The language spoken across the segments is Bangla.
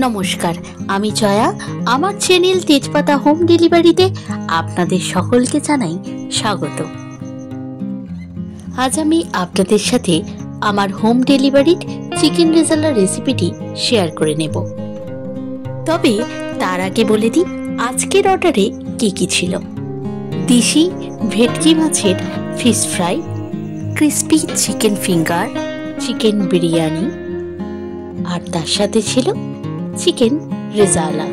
নমস্কার, আমি জয়া। আমার চ্যানেল তেজপাতা হোম ডেলিভারিতে আপনাদের সকলকে জানাই স্বাগত। আজ আমি আপনাদের সাথে আমার হোম ডেলিভারির চিকেন রেজালা রেসিপিটি শেয়ার করে নেব। তবে তার আগে বলে দিই আজকের অর্ডারে কি কি ছিল। দেশি ভেটকি মাছের fish fry, crispy chicken finger, chicken biryani, আর তার সাথে ছিল চিকেন রেজালা।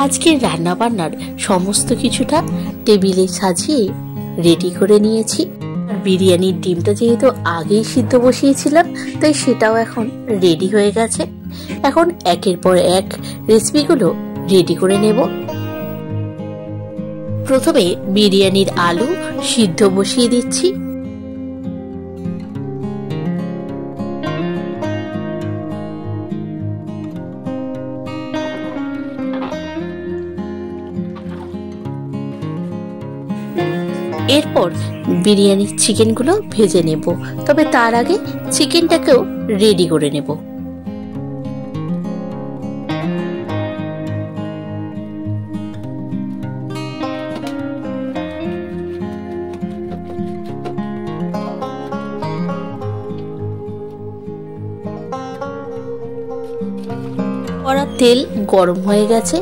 আজকের রান্না বান্নার সমস্ত কিছুটা টেবিলে সাজিয়ে রেডি করে নিয়েছি। আর বিরিয়ানির ডিমটা যেহেতু আগেই সিদ্ধ বসিয়েছিলাম, তাই সেটাও এখন রেডি হয়ে গেছে। এখন একের পর এক রেসিপিগুলো রেডি করে নেব। প্রথমে বিরিয়ানির আলু সিদ্ধ বসিয়ে দিচ্ছি। এরপর বিরিয়ানির চিকেনগুলো ভেজে নেব, তবে তার আগে চিকেনটাকেও রেডি করে নেব। কড়ার তেল গরম হয়ে গেছে।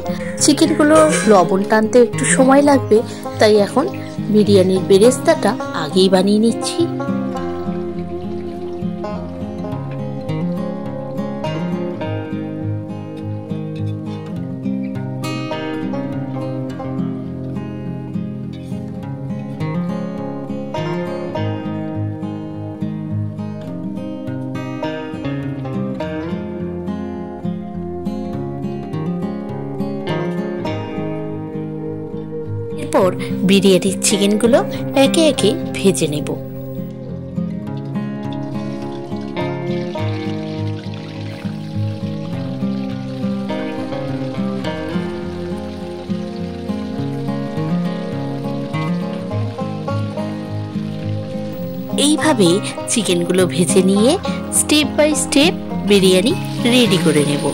চিকেনগুলো লবণ টানতে একটু সময় লাগবে, তাই এখন বিরিয়ানির বেরেস্তাটা আগেই বানিয়ে নিচ্ছি। এরপর বিরিয়ানির চিকেনগুলো একে একে ভেজে নেব। এইভাবে চিকেনগুলো ভেজে নিয়ে step by step biryani ready করে নেব।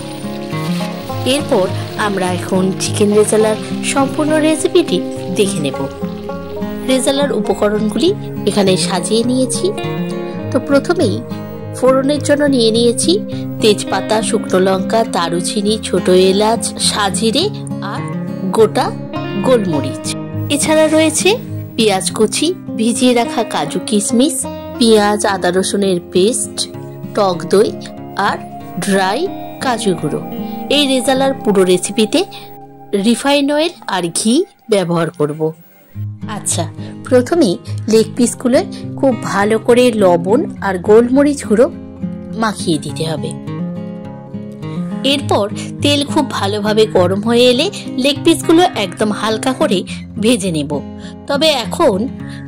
এরপর আমরা এখন চিকেন রেজালার সম্পূর্ণ রেসিপিটি দেখে নেব। রেজালার উপকরণগুলি এখানে সাজিয়ে নিয়েছি। তো প্রথমেই ফোড়নের জন্য নিয়ে নিয়েছি তেজপাতা, শুকনো লঙ্কা, দারুচিনি, ছোট এলাচ, সাজিরে আর গোটা গোলমরিচ। এছাড়া রয়েছে পেঁয়াজ কুচি, ভিজিয়ে রাখা কাজু কিশমিশ, পেঁয়াজ, আদা রসুনের পেস্ট, টক দই আর ড্রাই কাজু গুঁড়ো। এই রেজালার পুরো রেসিপিতে রিফাইন অয়েল আর ঘি ব্যবহার করব। আচ্ছা, প্রথমেই লেগ পিসগুলো খুব ভালো করে লবণ আর গোলমরিচ গুঁড়ো মাখিয়ে দিতে হবে। এরপর তেল খুব ভালোভাবে গরম হয়ে এলে লেগ পিসগুলো একদম হালকা করে ভেজে নেব। তবে এখন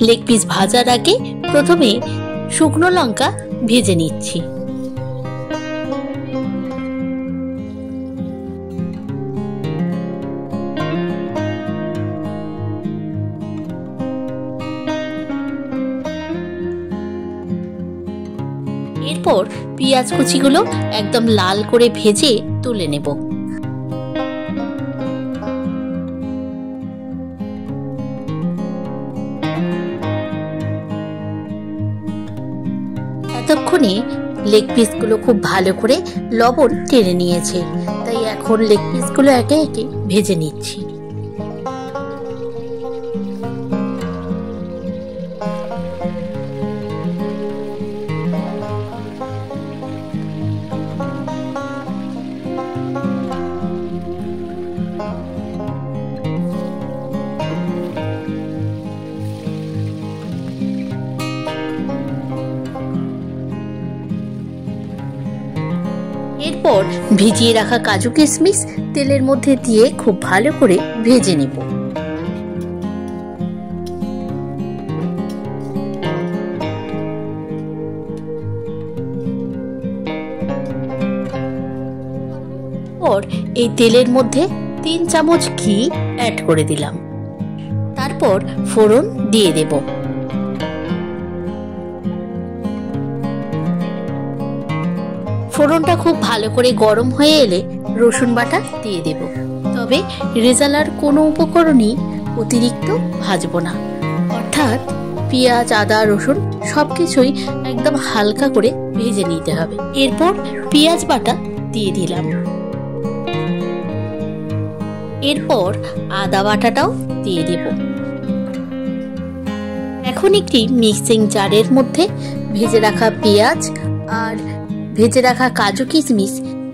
লেগ পিস ভাজার আগে প্রথমে শুকনো লঙ্কা ভেজে নিচ্ছি। এরপর পেঁয়াজ কুচিগুলো একদম লাল করে ভেজে তুলে নেব। এতক্ষণে লেগ পিসগুলো খুব ভালো করে লবণ টেনে নিয়েছে, তাই এখন লেগ পিসগুলো একে একে ভেজে নিচ্ছি। এরপর ভিজিয়ে রাখা কাজু কিশমিশ তেলের মধ্যে দিয়ে খুব ভালো করে ভেজে নেব। এই তেলের মধ্যে 3 চামচ ঘি অ্যাড করে দিলাম। তারপর ফোড়ন দিয়ে দেব। ফোড়নটা খুব ভালো করে গরম হয়ে এলে রসুন বাটা দিয়ে দেব। তবে রেজালার কোনো উপকরণই অতিরিক্ত ভাজবো না, অর্থাৎ পেঁয়াজ, আদা, রসুন সবকিছুই একদম হালকা করে ভেজে নিতে হবে। এরপর পেঁয়াজ বাটা দিয়ে দিলাম। এরপর আদা বাটাটাও দিয়ে দেব। এখন একটি মিক্সিং জারের মধ্যে ভেজে রাখা পেঁয়াজ আর ভেজে রাখা কাজু কিশমিশ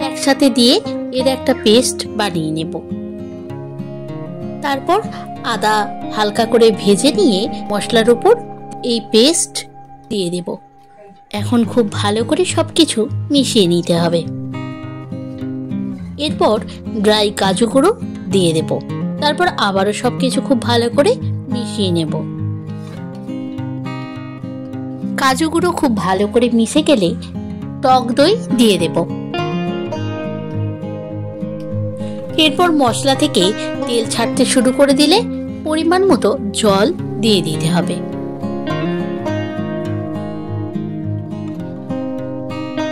একসাথে দিয়ে এর একটা পেস্ট বানিয়ে নেব। তারপর আদা হালকা করে ভেজে নিয়ে মশলার উপর এই পেস্ট দিয়ে দেব। এখন খুব ভালো করে সবকিছু মিশিয়ে নিতে হবে। এরপর ড্রাই কাজু গুঁড়ো দিয়ে দেব। তারপর আবারও সবকিছু খুব ভালো করে মিশিয়ে নেব। কাজু গুঁড়ো খুব ভালো করে মিশে গেলে টক দই দিয়ে দেব। এরপর মশলা থেকে তেল ছাড়তে শুরু করে দিলে পরিমাণ মতো জল দিয়ে দিতে হবে।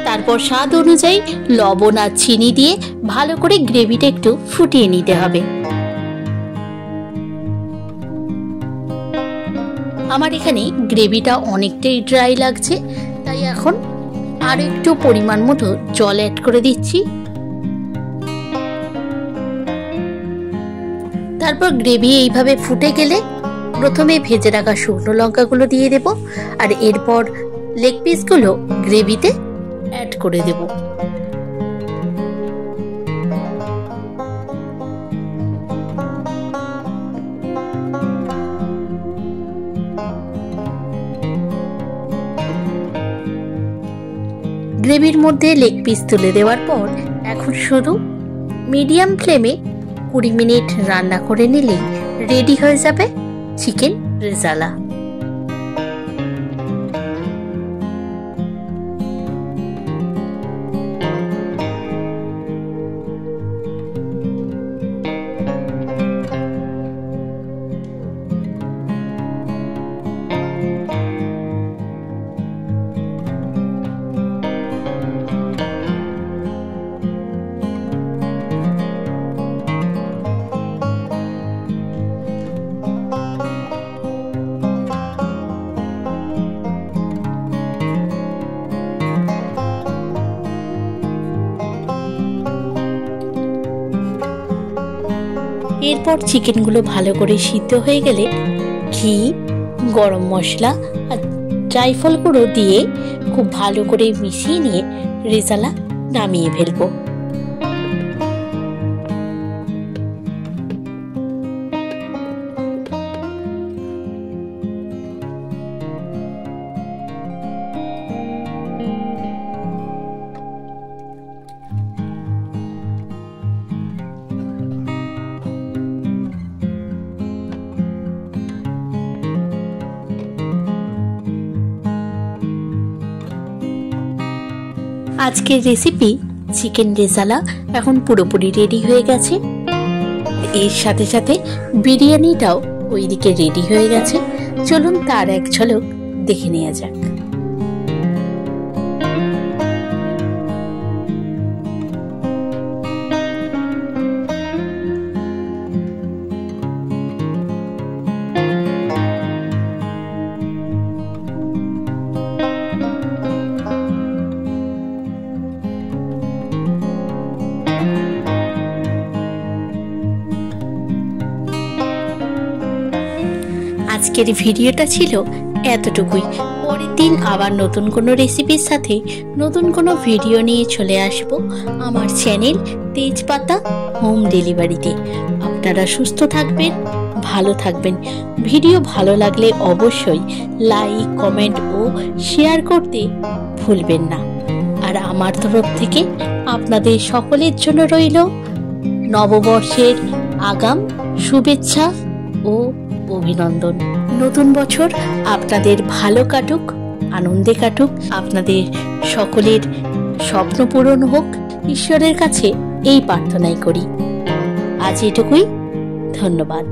তারপর স্বাদ অনুযায়ী লবণ আর চিনি দিয়ে ভালো করে গ্রেভিটা একটু ফুটিয়ে নিতে হবে। আমার এখানে গ্রেভিটা অনেকটাই ড্রাই লাগছে, তাই এখন আর একটু পরিমাণ মতো জল অ্যাড করে দিচ্ছি। তারপর গ্রেভি এইভাবে ফুটে গেলে প্রথমে ভেজে রাখা শুকনো লঙ্কাগুলো দিয়ে দেব, আর এরপর লেগ পিসগুলো গ্রেভিতে অ্যাড করে দেব। গ্রেভির মধ্যে লেগ পিস তুলে দেওয়ার পর এখন শুধু মিডিয়াম ফ্লেমে 20 মিনিট রান্না করে নিলেই রেডি হয়ে যাবে চিকেন রেজালা। এরপর চিকেনগুলো ভালো করে সিদ্ধ হয়ে গেলে ঘি, গরম মশলা আর জায়ফল গুঁড়ো দিয়ে খুব ভালো করে মিশিয়ে নিয়ে রেজালা নামিয়ে ফেলবো। আজকের রেসিপি চিকেন রেজালা এখন পুরোপুরি রেডি হয়ে গেছে। এর সাথে সাথে বিরিয়ানিটাও ওইদিকে রেডি হয়ে গেছে। চলুন তার এক ঝলক দেখে নেওয়া যাক। আজকের ভিডিওটা ছিল এতটুকুই। পরের দিন আবার নতুন কোনো রেসিপির সাথে নতুন কোনো ভিডিও নিয়ে চলে আসব আমার চ্যানেল তেজপাতা হোম ডেলিভারিতে। আপনারা সুস্থ থাকবেন, ভালো থাকবেন। ভিডিও ভালো লাগলে অবশ্যই লাইক, কমেন্ট ও শেয়ার করতে ভুলবেন না। আর আমার তরফ থেকে আপনাদের সকলের জন্য রইল নববর্ষের আগাম শুভেচ্ছা ও অভিনন্দন। নতুন বছর আপনাদের ভালো কাটুক, আনন্দে কাটুক, আপনাদের সকলের স্বপ্ন পূরণ হোক, ঈশ্বরের কাছে এই প্রার্থনাই করি। আজ এটুকুই, ধন্যবাদ।